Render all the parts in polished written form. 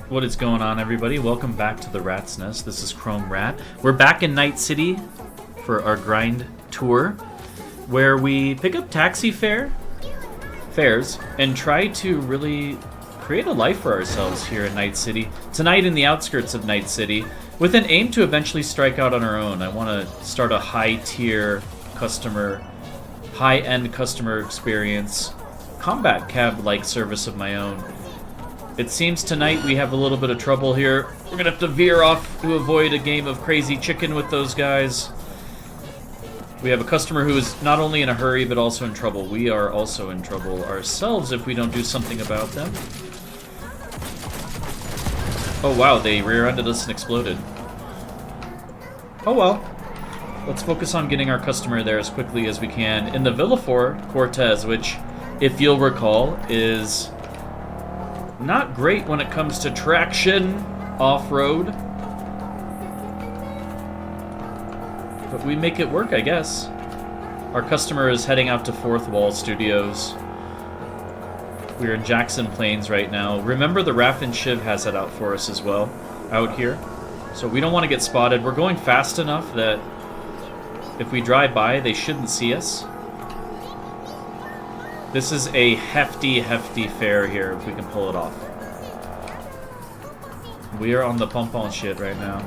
What is going on, everybody? Welcome back to the Rat's Nest. This is Chrome Rat. We're back in Night City for our grind tour, where we pick up taxi fares and try to really create a life for ourselves here in Night City. Tonight in the outskirts of Night City, with an aim to eventually strike out on our own. I want to start a high-tier customer, high-end customer experience, combat cab-like service of my own. It seems tonight we have a little bit of trouble here. We're gonna have to veer off to avoid a game of crazy chicken with those guys. We have a customer who is not only in a hurry, but also in trouble. We are also in trouble ourselves if we don't do something about them. Oh wow, they rear-ended us and exploded. Oh well. Let's focus on getting our customer there as quickly as we can. In the Villafort Cortez, which, if you'll recall, is not great when it comes to traction off-road. But we make it work, I guess. Our customer is heading out to Fourth Wall Studios. We're in Jackson Plains right now. Remember, the Raff and Shiv has it out for us as well, out here. So we don't want to get spotted. We're going fast enough that if we drive by, they shouldn't see us. This is a hefty, hefty fare here, if we can pull it off. We are on the pump-on shit right now.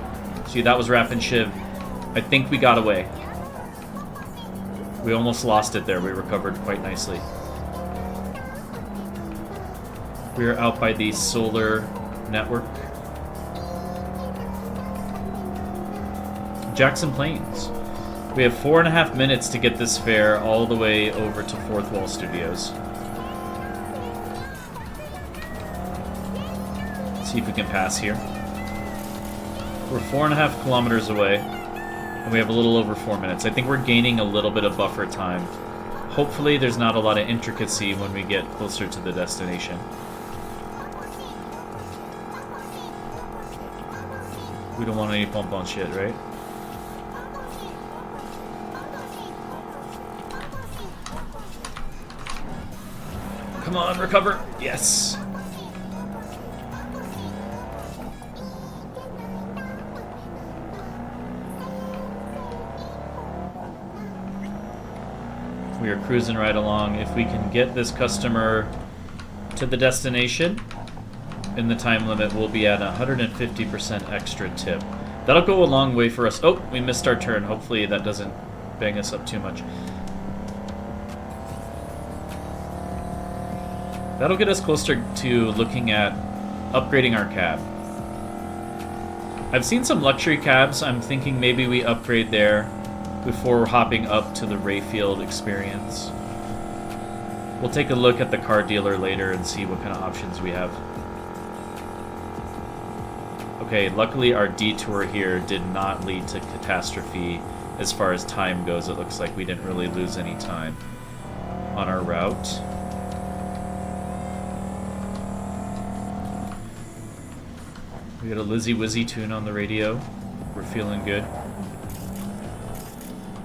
See, that was Raff and Shiv. I think we got away. We almost lost it there. We recovered quite nicely. We are out by the solar network. Jackson Plains. We have 4.5 minutes to get this fare all the way over to Fourth Wall Studios. Let's see if we can pass here. We're 4.5 kilometers away, and we have a little over 4 minutes. I think we're gaining a little bit of buffer time. Hopefully there's not a lot of intricacy when we get closer to the destination. We don't want any pump-on shit, right? Come on, recover! Yes! We are cruising right along. If we can get this customer to the destination in the time limit, we'll be at 150% extra tip. That'll go a long way for us. Oh, we missed our turn. Hopefully that doesn't bang us up too much. That'll get us closer to looking at upgrading our cab. I've seen some luxury cabs. I'm thinking maybe we upgrade there before hopping up to the Rayfield experience. We'll take a look at the car dealer later and see what kind of options we have. Okay, luckily our detour here did not lead to catastrophe as far as time goes. It looks like we didn't really lose any time on our route. We got a Lizzy Wizzy tune on the radio. We're feeling good.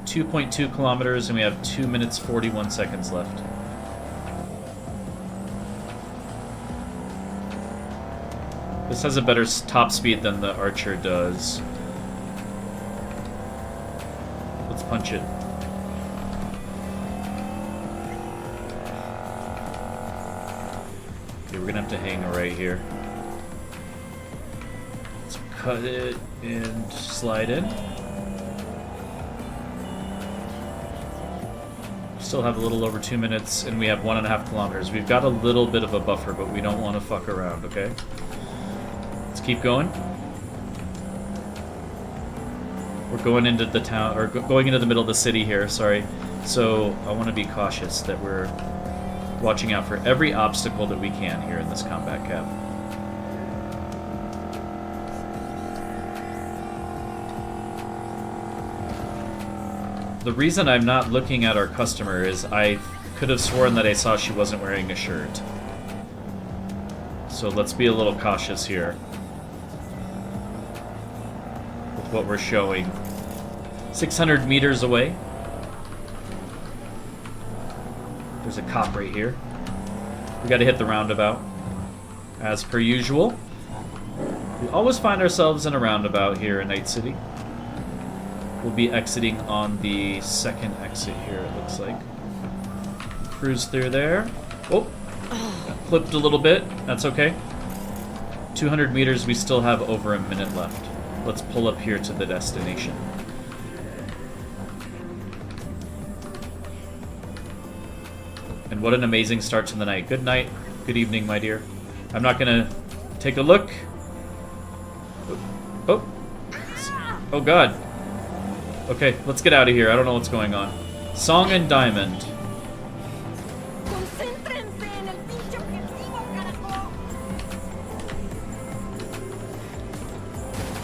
2.2 kilometers, and we have 2 minutes 41 seconds left. This has a better top speed than the Archer does. Let's punch it. Okay, we're gonna have to hang right here. Cut it and slide in. Still have a little over 2 minutes, and we have 1.5 kilometers. We've got a little bit of a buffer, but we don't want to fuck around, okay? Let's keep going. We're going into the town, or going into the middle of the city here, sorry. So I want to be cautious that we're watching out for every obstacle that we can here in this combat cab. The reason I'm not looking at our customer is I could have sworn that I saw she wasn't wearing a shirt. So let's be a little cautious here with what we're showing. 600 meters away. There's a cop right here. We gotta hit the roundabout, as per usual. We always find ourselves in a roundabout here in Night City. We'll be exiting on the second exit here, it looks like. Cruise through there. Oh, clipped a little bit. That's okay. 200 meters, we still have over a minute left. Let's pull up here to the destination. And what an amazing start to the night. Good night. Good evening, my dear. I'm not gonna take a look. Oh. Oh, God. Okay, let's get out of here. I don't know what's going on. Song and Diamond.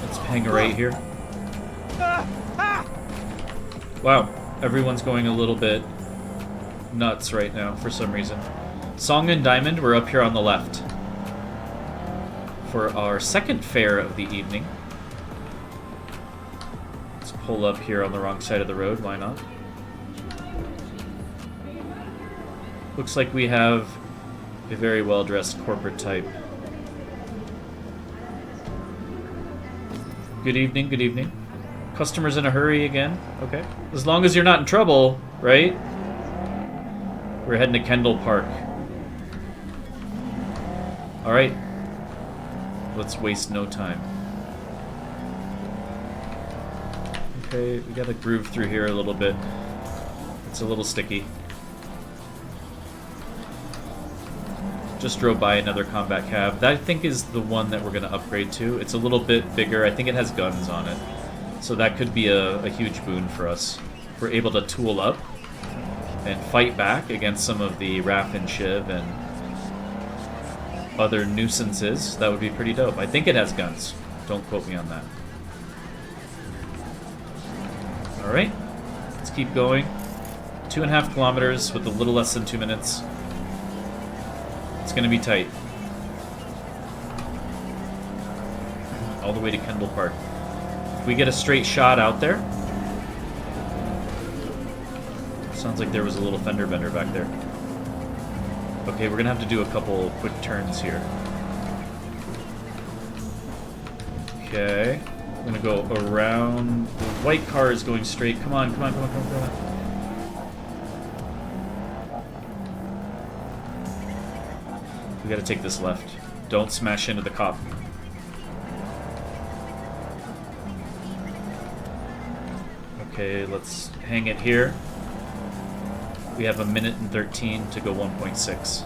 Let's hang right here. Wow, everyone's going a little bit nuts right now for some reason. Song and Diamond, we're up here on the left for our second fare of the evening. Let's pull up here on the wrong side of the road, why not? Looks like we have a very well-dressed corporate type. Good evening, good evening. Customers in a hurry again? Okay. As long as you're not in trouble, right? We're heading to Kendall Park. Alright. Let's waste no time. Okay, we gotta groove through here a little bit. It's a little sticky. Just drove by another combat cab. That, I think, is the one that we're gonna upgrade to. It's a little bit bigger. I think it has guns on it. So that could be a huge boon for us. If we're able to tool up and fight back against some of the RAF and Shiv and other nuisances, that would be pretty dope. I think it has guns. Don't quote me on that. Alright, let's keep going. 2.5 kilometers with a little less than 2 minutes. It's gonna be tight. All the way to Kendall Park. If we get a straight shot out there. Sounds like there was a little fender bender back there. Okay, we're gonna have to do a couple quick turns here. Okay. I'm gonna go around. The white car is going straight. Come on, come on, come on, come on, come on. We gotta take this left. Don't smash into the cop. Okay, let's hang it here. We have 1:13 to go 1.6.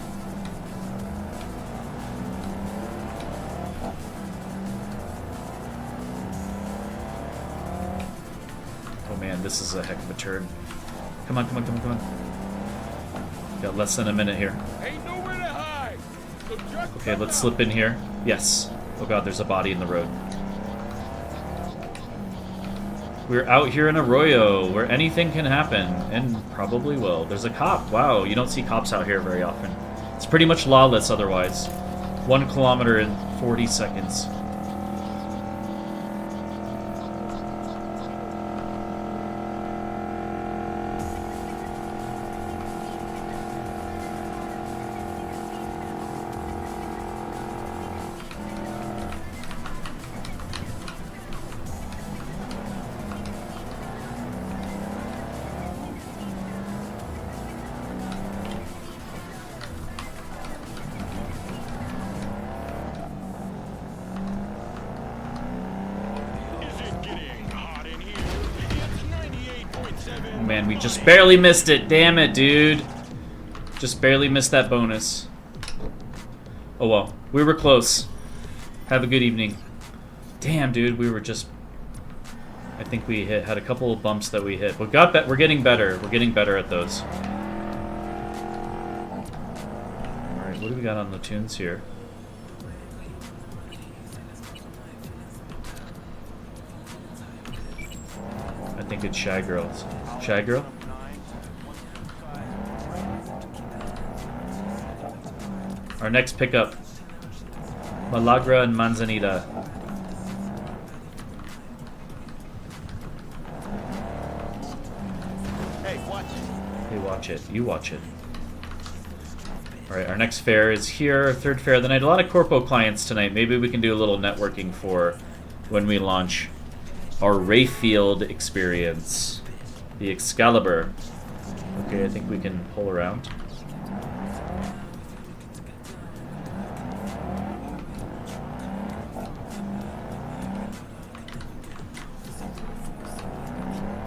Oh man, this is a heck of a turn. Come on, come on, come on, come on. Got less than a minute here. Ain't nowhere to hide. So just Okay, let's slip in here. Yes. Oh god, there's a body in the road. We're out here in Arroyo, where anything can happen, and probably will. There's a cop. Wow, you don't see cops out here very often. It's pretty much lawless otherwise. 1 kilometer in 40 seconds. Man, we just barely missed it. Damn it, dude. Just barely missed that bonus. Oh well. We were close. Have a good evening. Damn, dude. We were just... I think we had a couple of bumps that we hit. We're getting better. We're getting better at those. Alright, what do we got on the tunes here? I think it's Shy Girls. Shy Girl? Our next pickup. Malagra and Manzanita. Hey, watch it. Hey, watch it. You watch it. Alright, our next fair is here, third fair of the night. A lot of corpo clients tonight. Maybe we can do a little networking for when we launch our Rayfield experience. The Excalibur. Okay, I think we can pull around.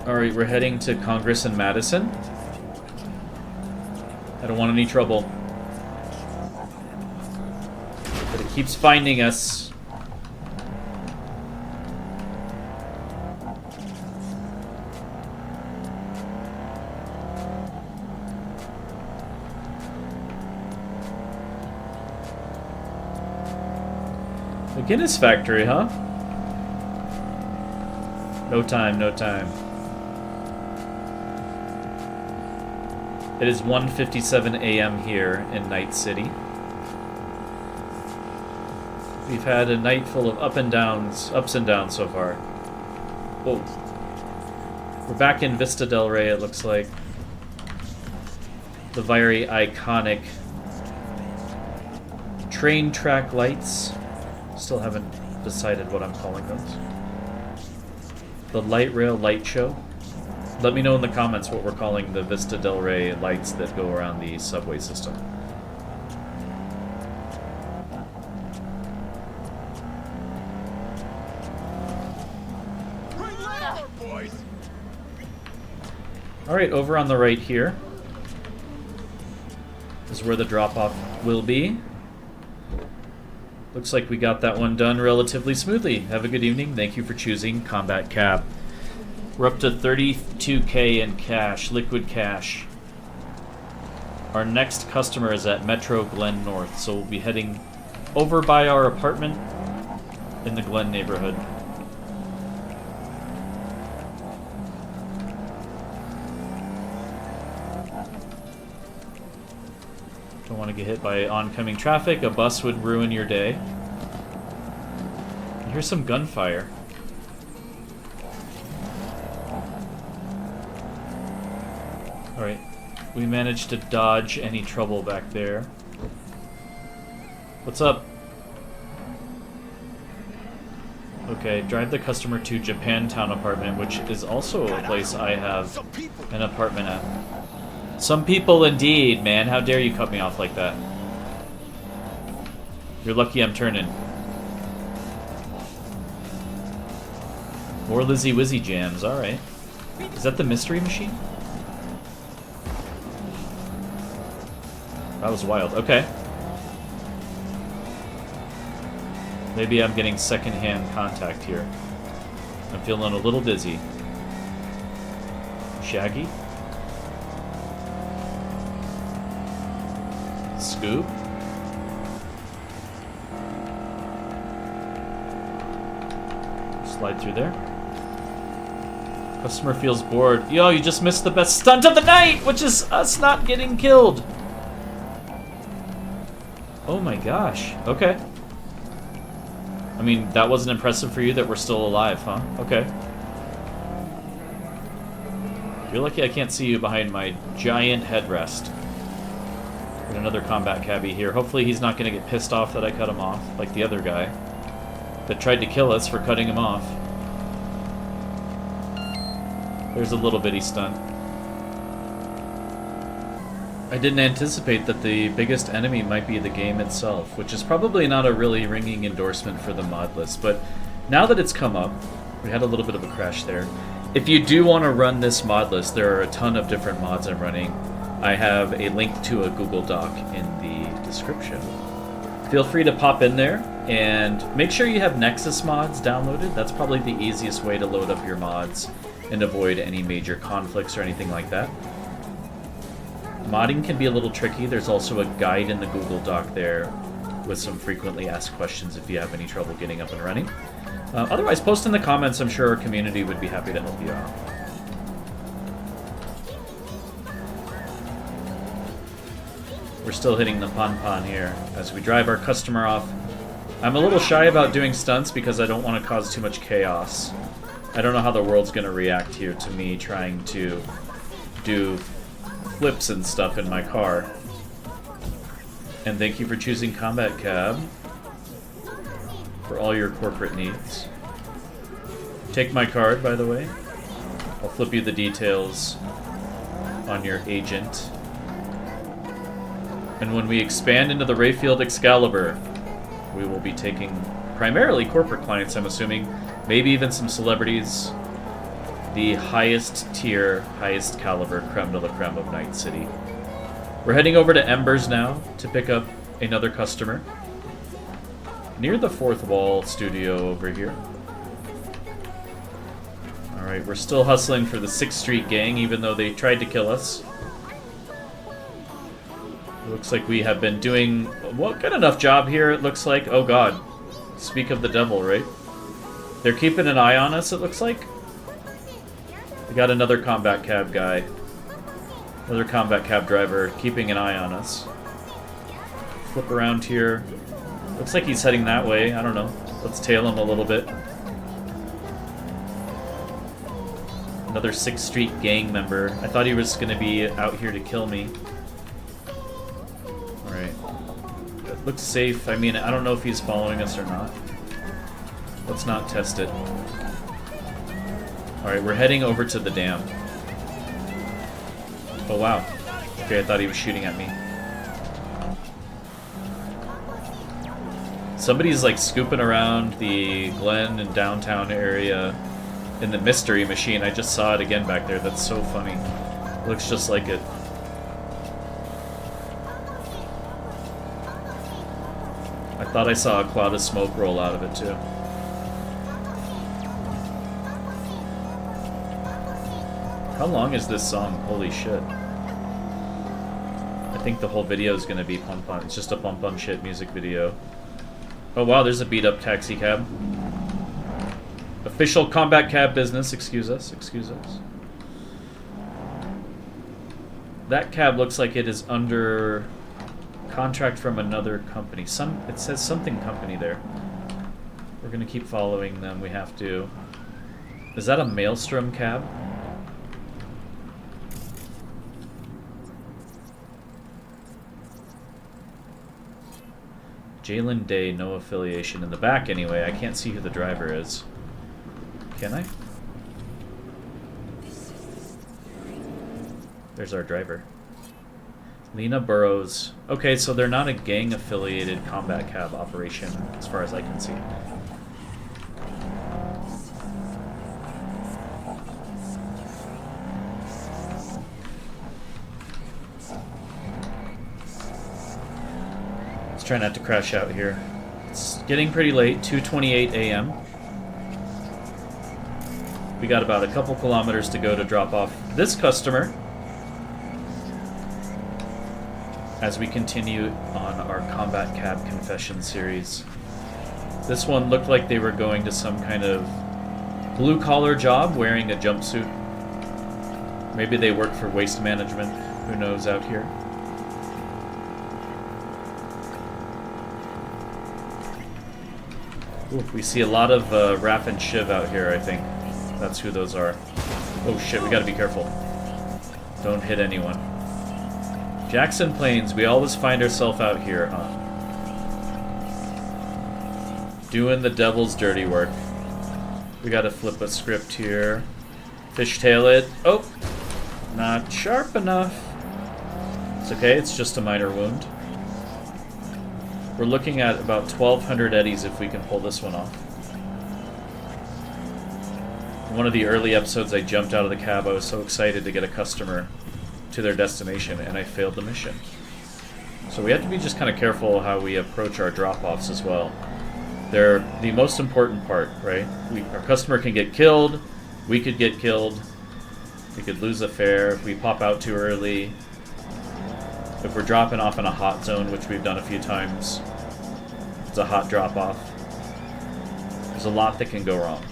Alright, we're heading to Congress in Madison. I don't want any trouble. But it keeps finding us. The Guinness factory, huh? No time, no time. It is 1:57 a.m. here in Night City. We've had a night full of ups and downs so far. Whoa. We're back in Vista Del Rey, it looks like. The very iconic train track lights. Still haven't decided what I'm calling those. The light rail light show. Let me know in the comments what we're calling the Vista Del Rey lights that go around the subway system. Alright, over on the right here is where the drop-off will be. Looks like we got that one done relatively smoothly. Have a good evening. Thank you for choosing Combat Cab. We're up to 32K in cash, liquid cash. Our next customer is at Metro Glen North, so we'll be heading over by our apartment in the Glen neighborhood. Don't want to get hit by oncoming traffic. A bus would ruin your day. Here's some gunfire. Alright, we managed to dodge any trouble back there. What's up? Okay, drive the customer to Japantown apartment, which is also a place I have an apartment at. Some people indeed, man. How dare you cut me off like that? You're lucky I'm turning. More Lizzie Wizzy jams, alright. Is that the mystery machine? That was wild. Okay. Maybe I'm getting secondhand contact here. I'm feeling a little dizzy. Shaggy? Scoop? Slide through there. Customer feels bored. Yo, you just missed the best stunt of the night, which is us not getting killed. Oh my gosh. Okay. I mean, that wasn't impressive for you that we're still alive, huh? Okay. You're lucky I can't see you behind my giant headrest. Got another combat cabbie here. Hopefully he's not going to get pissed off that I cut him off, like the other guy that tried to kill us for cutting him off. There's a little bitty stunt. I didn't anticipate that the biggest enemy might be the game itself, which is probably not a really ringing endorsement for the mod list, but now that it's come up, we had a little bit of a crash there. If you do want to run this mod list, there are a ton of different mods I'm running. I have a link to a Google Doc in the description. Feel free to pop in there and make sure you have Nexus mods downloaded. That's probably the easiest way to load up your mods and avoid any major conflicts or anything like that. Modding can be a little tricky. There's also a guide in the Google Doc there with some frequently asked questions if you have any trouble getting up and running. Otherwise, post in the comments. I'm sure our community would be happy to help you out. We're still hitting the pon-pon here as we drive our customer off. I'm a little shy about doing stunts because I don't want to cause too much chaos. I don't know how the world's going to react here to me trying to do flips and stuff in my car. And thank you for choosing Combat Cab for all your corporate needs. Take my card, by the way. I'll flip you the details on your agent. And when we expand into the Rayfield Excalibur, we will be taking primarily corporate clients, I'm assuming. Maybe even some celebrities. The highest tier, highest caliber creme de la creme of Night City. We're heading over to Embers now to pick up another customer. Near the Fourth Wall studio over here. Alright, we're still hustling for the 6th Street gang, even though they tried to kill us. It looks like we have been doing a good enough job here, it looks like. Oh god. Speak of the devil, right? They're keeping an eye on us, it looks like. We got another combat cab guy. Another combat cab driver keeping an eye on us. Flip around here. Looks like he's heading that way. I don't know. Let's tail him a little bit. Another 6th Street gang member. I thought he was going to be out here to kill me. Alright. That looks safe. I mean, I don't know if he's following us or not. Let's not test it. Alright, we're heading over to the dam. Oh, wow. Okay, I thought he was shooting at me. Somebody's, like, scooping around the Glen and downtown area in the mystery machine. I just saw it again back there. That's so funny. Looks just like it. I thought I saw a cloud of smoke roll out of it, too. How long is this song? Holy shit. I think the whole video is going to be pump on. It's just a pump on shit music video. Oh wow, there's a beat up taxi cab. Official combat cab business. Excuse us. Excuse us. That cab looks like it is under contract from another company. It says something company there. We're going to keep following them. We have to. Is that a Maelstrom cab? Jalen Day, no affiliation. In the back, anyway. I can't see who the driver is. Can I? There's our driver. Lena Burrows. Okay, so they're not a gang-affiliated combat cab operation, as far as I can see. Try not to crash out here. It's getting pretty late, 2:28 a.m. We got about a couple kilometers to go to drop off this customer as we continue on our Combat Cab Confession series. This one looked like they were going to some kind of blue-collar job wearing a jumpsuit. Maybe they work for waste management. Who knows out here? Ooh, we see a lot of Raph and Shiv out here, I think. That's who those are. Oh shit, we gotta be careful. Don't hit anyone. Jackson Plains, we always find ourselves out here, huh? Doing the devil's dirty work. We gotta flip a script here. Fishtail it. Oh! Not sharp enough. It's okay, it's just a minor wound. We're looking at about 1,200 eddies if we can pull this one off. In one of the early episodes, I jumped out of the cab. I was so excited to get a customer to their destination, and I failed the mission. So we have to be just kind of careful how we approach our drop-offs as well. They're the most important part, right? Our customer can get killed. We could get killed. We could lose a fare if we pop out too early. If we're dropping off in a hot zone, which we've done a few times, it's a hot drop-off. There's a lot that can go wrong.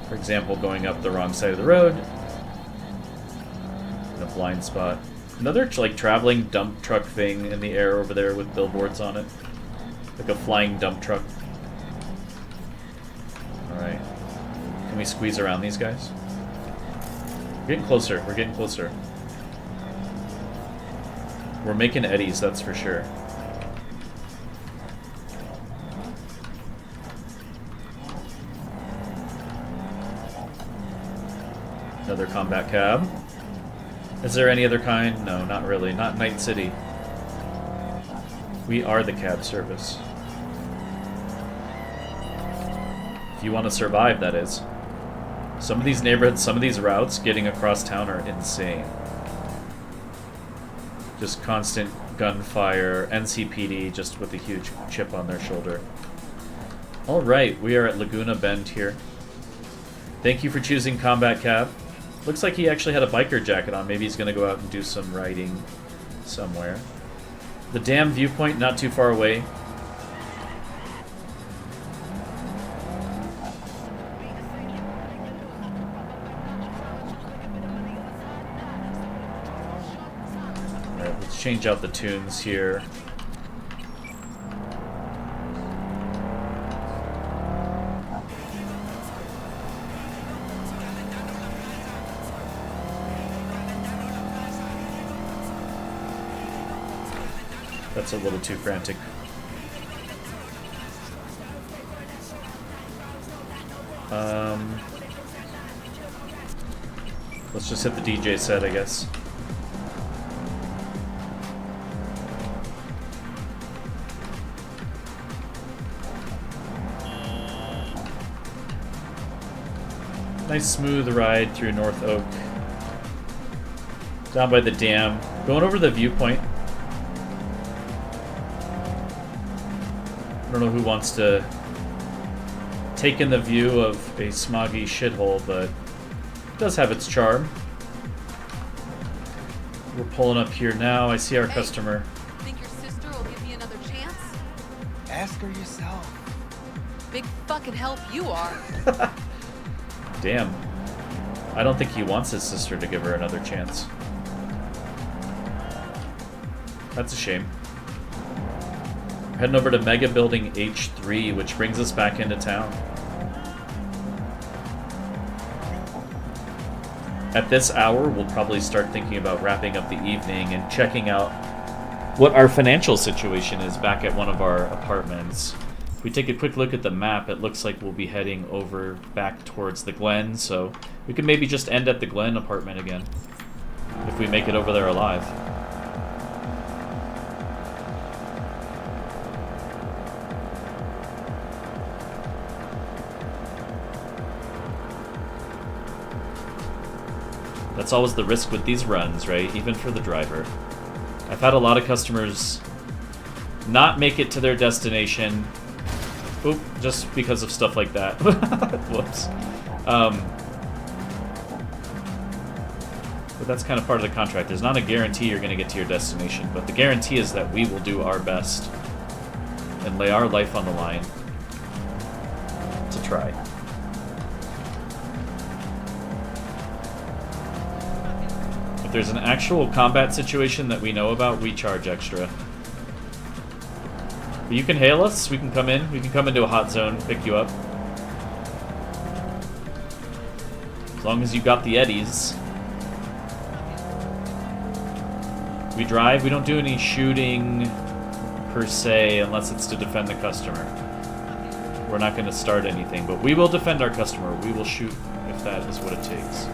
For example, going up the wrong side of the road in a blind spot. Another like traveling dump truck thing in the air over there with billboards on it. Like a flying dump truck. Alright. Can we squeeze around these guys? We're getting closer. We're getting closer. We're making eddies, that's for sure. Another combat cab. Is there any other kind? No, not really. Not Night City. We are the cab service. If you want to survive, that is. Some of these neighborhoods, some of these routes getting across town are insane. Just constant gunfire, NCPD just with a huge chip on their shoulder. Alright, we are at Laguna Bend here. Thank you for choosing Combat Cab. Looks like he actually had a biker jacket on. Maybe he's going to go out and do some riding somewhere. The dam viewpoint not too far away. Alright, let's change out the tunes here. That's a little too frantic. Let's just hit the DJ set, I guess. Nice smooth ride through North Oak. Down by the dam. Going over the viewpoint. I don't know who wants to take in the view of a smoggy shithole, but it does have its charm. We're pulling up here now. I see our customer. Think your sister will give me another chance? Ask her yourself. Big fucking help you are. Damn. I don't think he wants his sister to give her another chance. That's a shame. We're heading over to Mega Building H3, which brings us back into town. At this hour, we'll probably start thinking about wrapping up the evening and checking out what our financial situation is back at one of our apartments. If we take a quick look at the map, it looks like we'll be heading over back towards the Glen, so we could maybe just end at the Glen apartment again, if we make it over there alive. That's always the risk with these runs, right? Even for the driver. I've had a lot of customers not make it to their destination. Oop, just because of stuff like that. Whoops. But that's kind of part of the contract. There's not a guarantee you're going to get to your destination, but the guarantee is that we will do our best and lay our life on the line to try. If there's an actual combat situation that we know about, we charge extra. But you can hail us, we can come in. We can come into a hot zone, pick you up. As long as you got the eddies. We drive, we don't do any shooting per se unless it's to defend the customer. We're not going to start anything, but we will defend our customer. We will shoot if that is what it takes.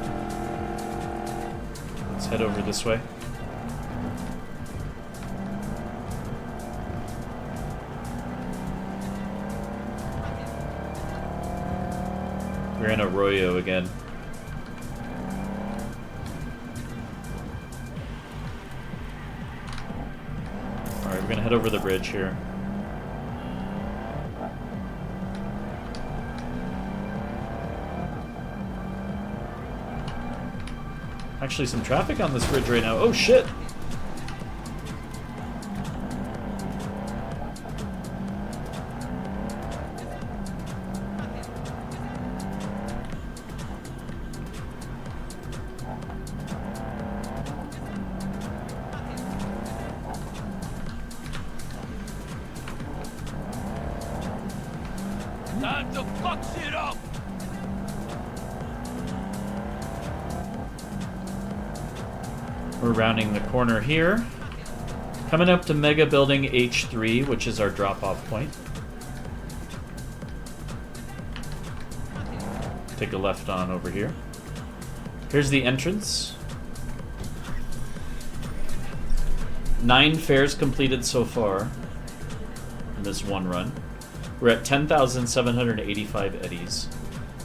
Let's head over this way. We're in Arroyo again. Alright, we're gonna head over the bridge here. Actually, some traffic on this bridge right now. Oh shit! Time to fuck shit up! We're rounding the corner here. Coming up to Mega Building H3, which is our drop-off point. Take a left on over here. Here's the entrance. 9 fares completed so far in this one run. We're at 10,785 eddies.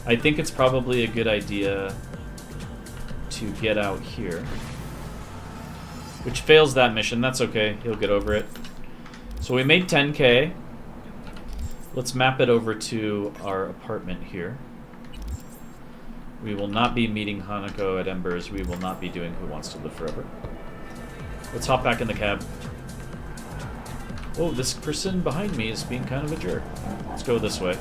I think it's probably a good idea to get out here. Which fails that mission. That's okay. He'll get over it. So we made 10K. Let's map it over to our apartment here. We will not be meeting Hanako at Embers. We will not be doing Who Wants to Live Forever. Let's hop back in the cab. Oh, this person behind me is being kind of a jerk. Let's go this way.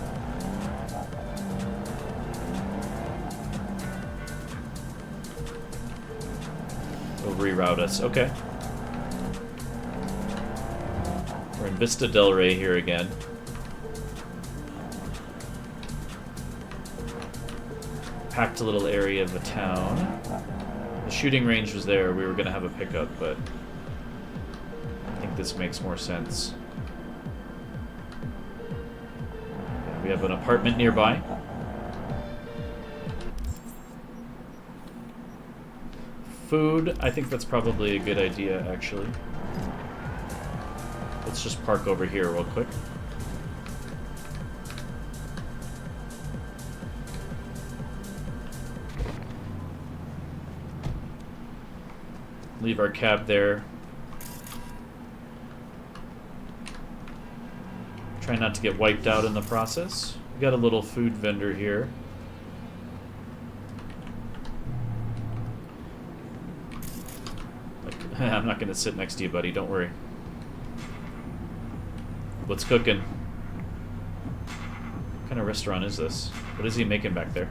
They'll reroute us. Okay. We're in Vista Del Rey here again. Packed a little area of the town. The shooting range was there. We were going to have a pickup, but I think this makes more sense. Yeah, we have an apartment nearby. Food, I think that's probably a good idea, actually. Let's just park over here real quick. Leave our cab there. Try not to get wiped out in the process. We got a little food vendor here. I'm not gonna sit next to you, buddy. Don't worry. What's cooking? What kind of restaurant is this? What is he making back there?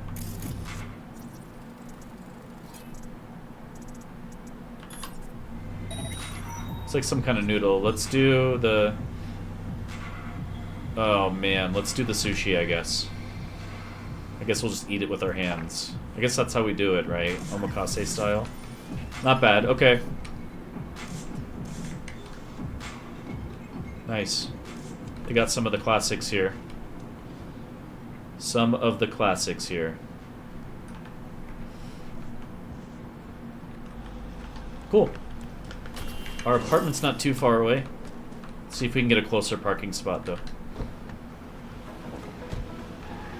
It's like some kind of noodle. Let's do the... Oh man, let's do the sushi, I guess. I guess we'll just eat it with our hands. I guess that's how we do it, right? Omakase style. Not bad, okay. Nice. They got some of the classics here. Some of the classics here. Cool. Our apartment's not too far away. Let's see if we can get a closer parking spot, though.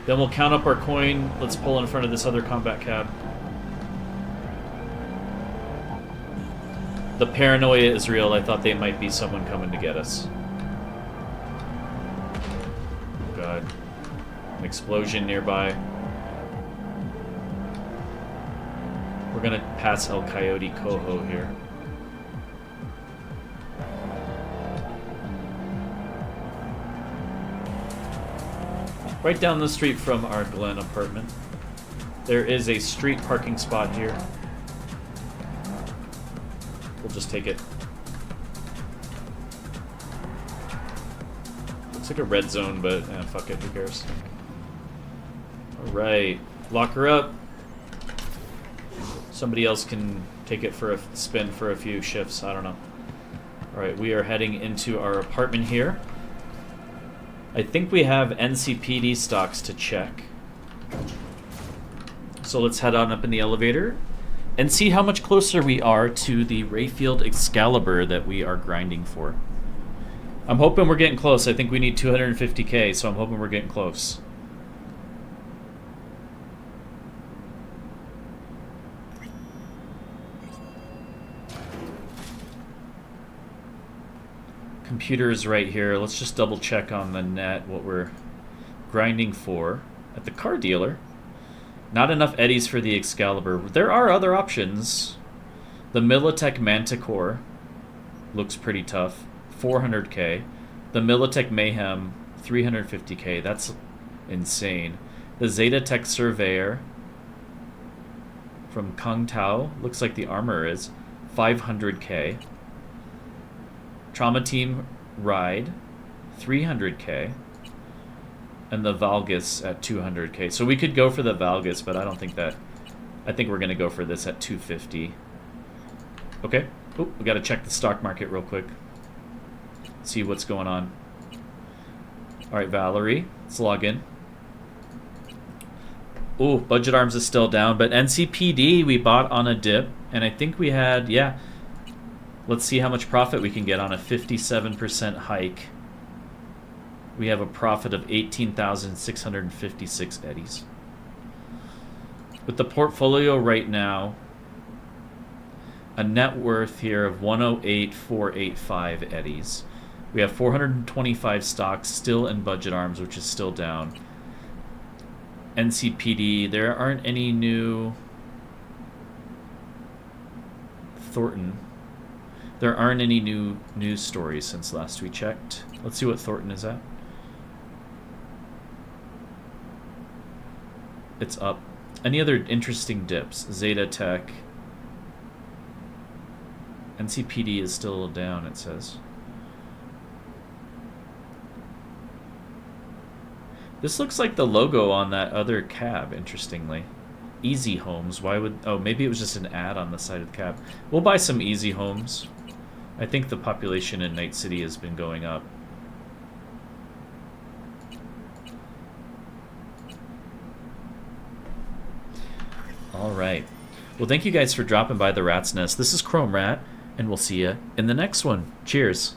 Then we'll count up our coin. Let's pull in front of this other combat cab. The paranoia is real. I thought they might be someone coming to get us. Oh God. An explosion nearby. We're gonna pass El Coyote Coho here. Right down the street from our Glen apartment. There is a street parking spot here. We'll just take it. Looks like a red zone, but fuck it, who cares? Alright, lock her up. Somebody else can take it for a spin for a few shifts, I don't know. Alright, we are heading into our apartment here. I think we have NCPD stocks to check. So let's head on up in the elevator and see how much closer we are to the Rayfield Excalibur that we are grinding for. I'm hoping we're getting close. I think we need 250k, so I'm hoping we're getting close. Computer is right here. Let's just double check on the net what we're grinding for at the car dealer. Not enough eddies for the Excalibur. There are other options. The Militech Manticore looks pretty tough. 400k. The Militech Mayhem, 350k. That's insane. The Zeta Tech Surveyor from Kung Tao, looks like the armor is 500k. Trauma Team Ride, 300k. And the Valgus at 200k. So we could go for the Valgus, but I don't think that... I think we're going to go for this at 250. Okay. Oh, we got to check the stock market real quick. see what's going on. All right, Valerie, let's log in. Ooh, Budget Arms is still down, but NCPD we bought on a dip, and I think we had, yeah. Let's see how much profit we can get on a 57% hike. We have a profit of 18,656 eddies. With the portfolio right now, a net worth here of 108,485 eddies. We have 425 stocks still in Budget Arms, which is still down. NCPD, there aren't any new... Thornton. There aren't any new news stories since last we checked. Let's see what Thornton is at. It's up. Any other interesting dips? Zeta Tech. NCPD is still down, it says. This looks like the logo on that other cab, interestingly. Easy Homes. Why would... Oh, maybe it was just an ad on the side of the cab. We'll buy some Easy Homes. I think the population in Night City has been going up. All right. Well, thank you guys for dropping by the Rat's Nest. This is Chrome Rat, and we'll see you in the next one. Cheers.